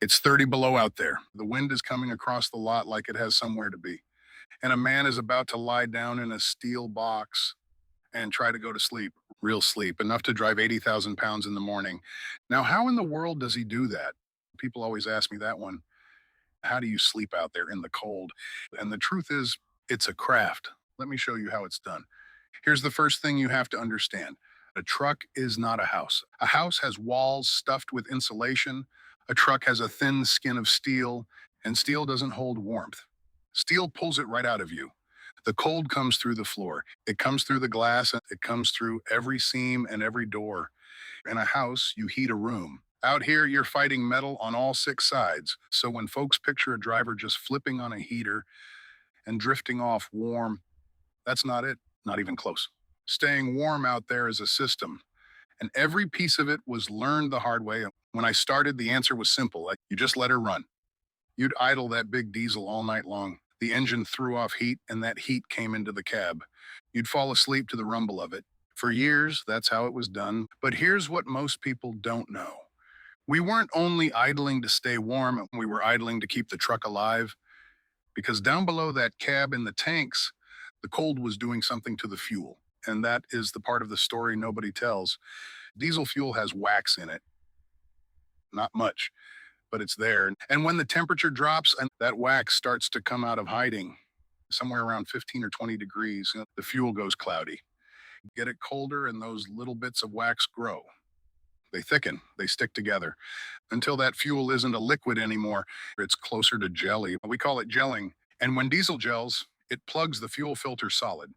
It's 30 below out there. The wind is coming across the lot like it has somewhere to be. And a man is about to lie down in a steel box and try to go to sleep, real sleep, enough to drive 80,000 pounds in the morning. Now, how in the world does he do that? People always ask me that one. How do you sleep out there in the cold? And the truth is, it's a craft. Let me show you how it's done. Here's the first thing you have to understand. A truck is not a house. A house has walls stuffed with insulation. A truck has a thin skin of steel, and steel doesn't hold warmth. Steel pulls it right out of you. The cold comes through the floor. It comes through the glass, and it comes through every seam and every door. In a house, you heat a room. Out here, you're fighting metal on all six sides. So when folks picture a driver just flipping on a heater and drifting off warm, that's not it, not even close. Staying warm out there is a system, and every piece of it was learned the hard way. When I started, the answer was simple. Like, you just let her run. You'd idle that big diesel all night long. The engine threw off heat, and that heat came into the cab. You'd fall asleep to the rumble of it. For years, that's how it was done. But here's what most people don't know. We weren't only idling to stay warm, we were idling to keep the truck alive. Because down below that cab in the tanks, the cold was doing something to the fuel. And that is the part of the story nobody tells. Diesel fuel has wax in it. Not much, but it's there. And when the temperature drops and that wax starts to come out of hiding, somewhere around 15 or 20 degrees, the fuel goes cloudy. Get it colder, and those little bits of wax grow. They thicken, they stick together until that fuel isn't a liquid anymore. It's closer to jelly. We call it gelling. And when diesel gels, it plugs the fuel filter solid.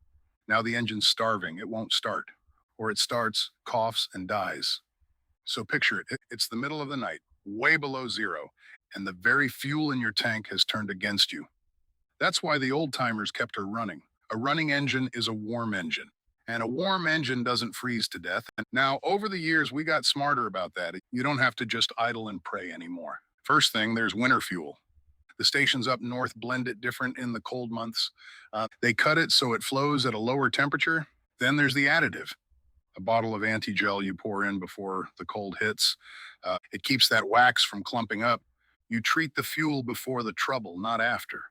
Now the engine's starving, it won't start. Or it starts, coughs, and dies. So picture it. It's the middle of the night, way below zero, and the very fuel in your tank has turned against you. That's why the old timers kept her running. A running engine is a warm engine. And a warm engine doesn't freeze to death. And now, over the years, we got smarter about that. You don't have to just idle and pray anymore. First thing, there's winter fuel. The stations up north blend it different in the cold months. They cut it so it flows at a lower temperature. Then there's the additive, a bottle of anti-gel you pour in before the cold hits. It keeps that wax from clumping up. You treat the fuel before the trouble, not after.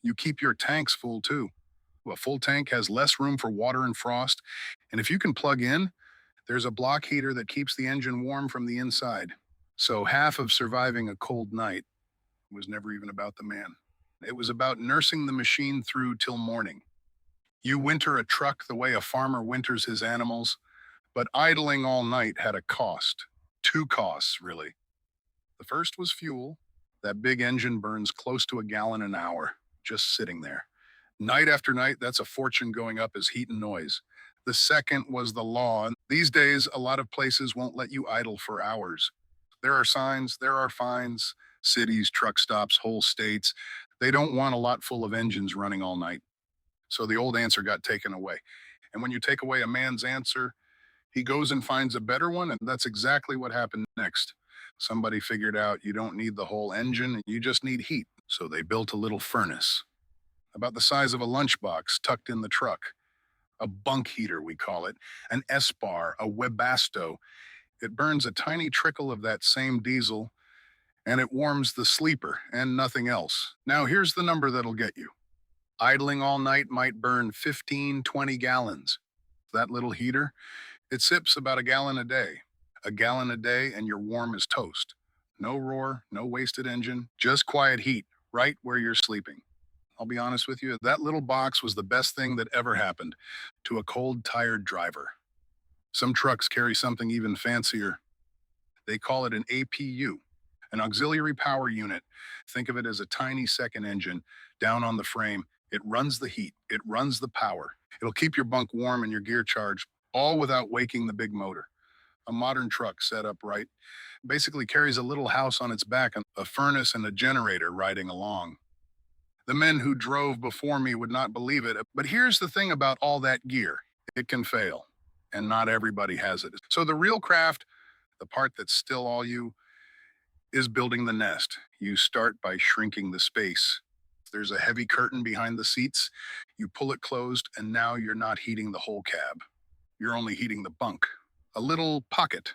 You keep your tanks full too. A full tank has less room for water and frost. And if you can plug in, there's a block heater that keeps the engine warm from the inside. So half of surviving a cold night was never even about the man. It was about nursing the machine through till morning. You winter a truck the way a farmer winters his animals, but idling all night had a cost. Two costs, really. The first was fuel. That big engine burns close to a gallon an hour, just sitting there. Night after night, that's a fortune going up as heat and noise. The second was the law. These days, a lot of places won't let you idle for hours. There are signs, there are fines, cities, truck stops, whole states. They don't want a lot full of engines running all night. So the old answer got taken away. And when you take away a man's answer, he goes and finds a better one, and that's exactly what happened next. Somebody figured out you don't need the whole engine, you just need heat. So they built a little furnace about the size of a lunchbox tucked in the truck. A bunk heater, we call it, an S-bar, a Webasto. It burns a tiny trickle of that same diesel, and it warms the sleeper and nothing else. Now, here's the number that'll get you. Idling all night might burn 15, 20 gallons. That little heater, it sips about a gallon a day. A gallon a day, and you're warm as toast. No roar, no wasted engine, just quiet heat right where you're sleeping. I'll be honest with you, that little box was the best thing that ever happened to a cold, tired driver. Some trucks carry something even fancier. They call it an APU, an auxiliary power unit. Think of it as a tiny second engine down on the frame. It runs the heat, it runs the power. It'll keep your bunk warm and your gear charged, all without waking the big motor. A modern truck set up right basically carries a little house on its back and a furnace and a generator riding along. The men who drove before me would not believe it. But here's the thing about all that gear. It can fail, and not everybody has it. So the real craft, the part that's still all you, is building the nest. You start by shrinking the space. There's a heavy curtain behind the seats. You pull it closed, and now you're not heating the whole cab. You're only heating the bunk, a little pocket.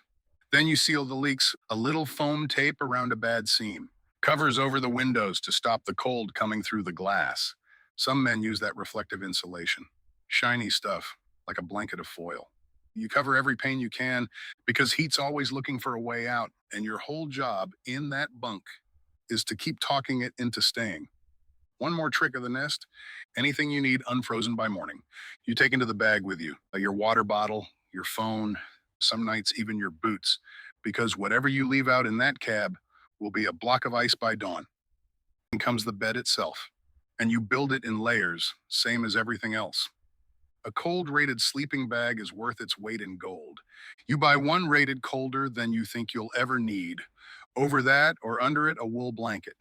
Then you seal the leaks, a little foam tape around a bad seam. Covers over the windows to stop the cold coming through the glass. Some men use that reflective insulation. Shiny stuff, like a blanket of foil. You cover every pane you can because heat's always looking for a way out, and your whole job in that bunk is to keep talking it into staying. One more trick of the nest: anything you need unfrozen by morning, you take into the bag with you, your water bottle, your phone, some nights even your boots, because whatever you leave out in that cab will be a block of ice by dawn. And comes the bed itself, and you build it in layers, same as everything else. A cold rated sleeping bag is worth its weight in gold. You buy one rated colder than you think you'll ever need. Over that or under it, a wool blanket.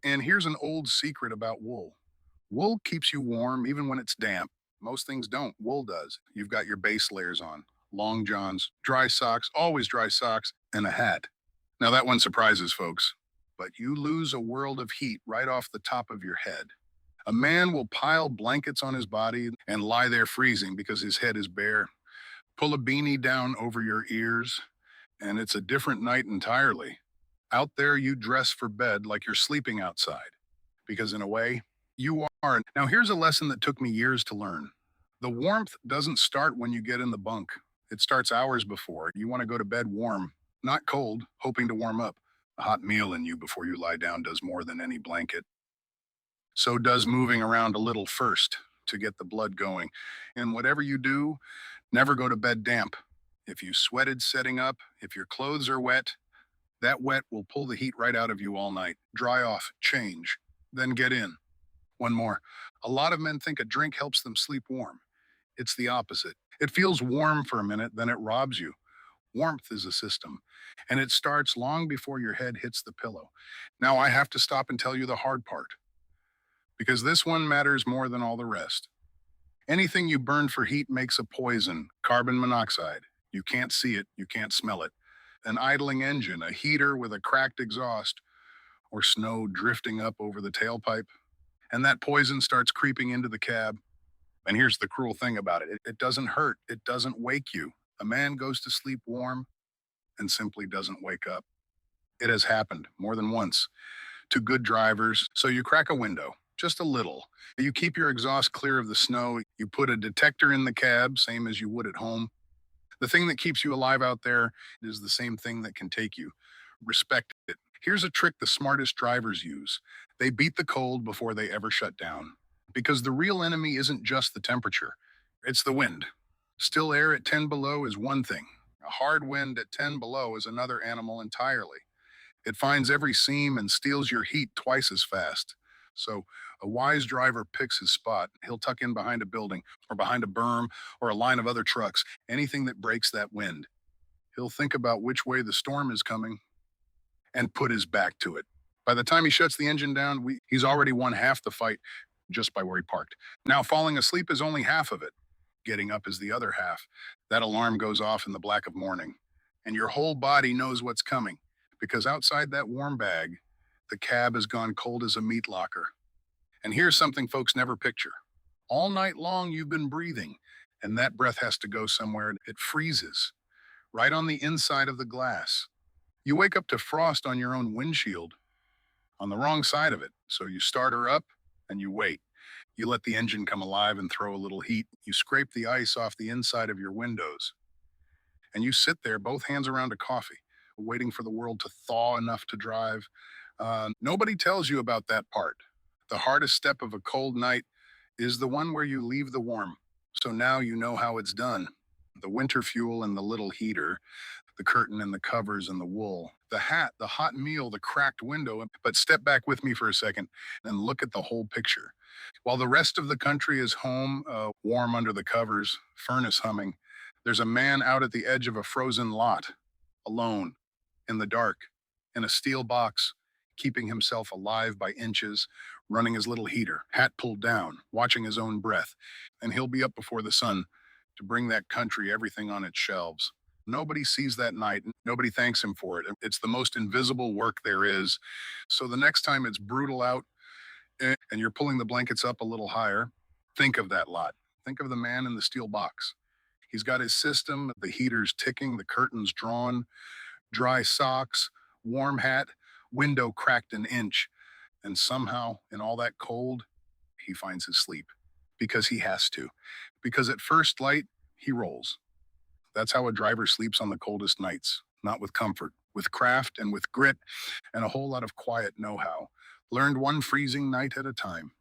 And here's an old secret about wool: wool keeps you warm even when it's damp. Most things don't, wool does. You've got your base layers on: long johns, dry socks, always dry socks, and a hat. Now that one surprises folks, but you lose a world of heat right off the top of your head. A man will pile blankets on his body and lie there freezing because his head is bare. Pull a beanie down over your ears, and it's a different night entirely. Out there, you dress for bed like you're sleeping outside, because in a way, you are. Now, here's a lesson that took me years to learn: the warmth doesn't start when you get in the bunk, it starts hours before. You want to go to bed warm, not cold, hoping to warm up. A hot meal in you before you lie down does more than any blanket. So does moving around a little first to get the blood going. And whatever you do, never go to bed damp. If you sweated setting up, if your clothes are wet, that wet will pull the heat right out of you all night. Dry off, change, then get in. One more. A lot of men think a drink helps them sleep warm. It's the opposite. It feels warm for a minute, then it robs you. Warmth is a system, and it starts long before your head hits the pillow. Now I have to stop and tell you the hard part, because this one matters more than all the rest. Anything you burn for heat makes a poison: carbon monoxide. You can't see it, you can't smell it. An idling engine, a heater with a cracked exhaust, or snow drifting up over the tailpipe. And that poison starts creeping into the cab. And here's the cruel thing about it doesn't hurt, it doesn't wake you. A man goes to sleep warm and simply doesn't wake up. It has happened more than once to good drivers. So you crack a window, just a little. You keep your exhaust clear of the snow. You put a detector in the cab, same as you would at home. The thing that keeps you alive out there is the same thing that can take you. Respect it. Here's a trick the smartest drivers use: they beat the cold before they ever shut down. Because the real enemy isn't just the temperature, it's the wind. Still air at 10 below is one thing, a hard wind at 10 below is another animal entirely. It finds every seam and steals your heat twice as fast. So a wise driver picks his spot. He'll tuck in behind a building or behind a berm or a line of other trucks, anything that breaks that wind. He'll think about which way the storm is coming and put his back to it. By the time he shuts the engine down, he's already won half the fight just by where he parked. Now, falling asleep is only half of it. Getting up is the other half. That alarm goes off in the black of morning, and your whole body knows what's coming, because outside that warm bag, the cab has gone cold as a meat locker. And here's something folks never picture: all night long, you've been breathing, and that breath has to go somewhere. It freezes right on the inside of the glass. You wake up to frost on your own windshield, on the wrong side of it. So you start her up and you wait. You let the engine come alive and throw a little heat. You scrape the ice off the inside of your windows. And you sit there, both hands around a coffee, waiting for the world to thaw enough to drive. Nobody tells you about that part. The hardest step of a cold night is the one where you leave the warm. So now you know how it's done: the winter fuel and the little heater, the curtain and the covers and the wool, the hat, the hot meal, the cracked window. But step back with me for a second and look at the whole picture. While the rest of the country is home, warm under the covers, furnace humming, there's a man out at the edge of a frozen lot, alone, in the dark, in a steel box, keeping himself alive by inches, running his little heater, hat pulled down, watching his own breath. And he'll be up before the sun to bring that country everything on its shelves. Nobody sees that night. Nobody thanks him for it. It's the most invisible work there is. So the next time it's brutal out, and you're pulling the blankets up a little higher, think of that lot. Think of the man in the steel box. He's got his system, the heater's ticking, the curtains drawn, Dry socks, warm hat, window cracked an inch, and somehow, in all that cold, he finds his sleep. Because he has to. Because at first light, he rolls. That's how a driver sleeps on the coldest nights. Not with comfort, with craft and with grit and a whole lot of quiet know how. Learned one freezing night at a time.